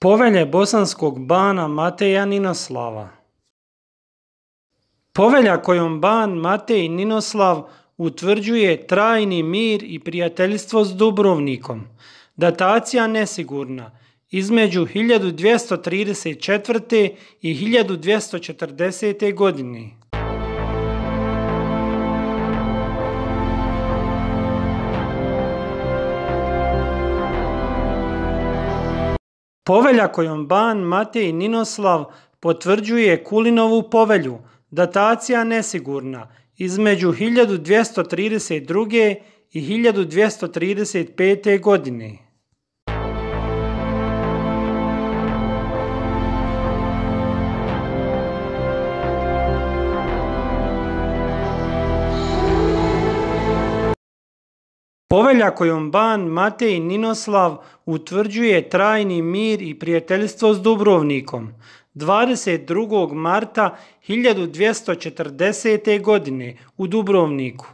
Povelje bosanskog bana Mateja Ninoslava. Povelja kojom ban Matej Ninoslav utvrđuje trajni mir i prijateljstvo s Dubrovnikom, datacija nesigurna, između 1234. i 1240. godine. Povelja kojom ban Matej Ninoslav potvrđuje Kulinovu povelju, datacija nesigurna, između 1232. i 1235. godine. Povelja kojom ban Matej Ninoslav utvrđuje trajni mir i prijateljstvo s Dubrovnikom 22. marta 1240. godine u Dubrovniku.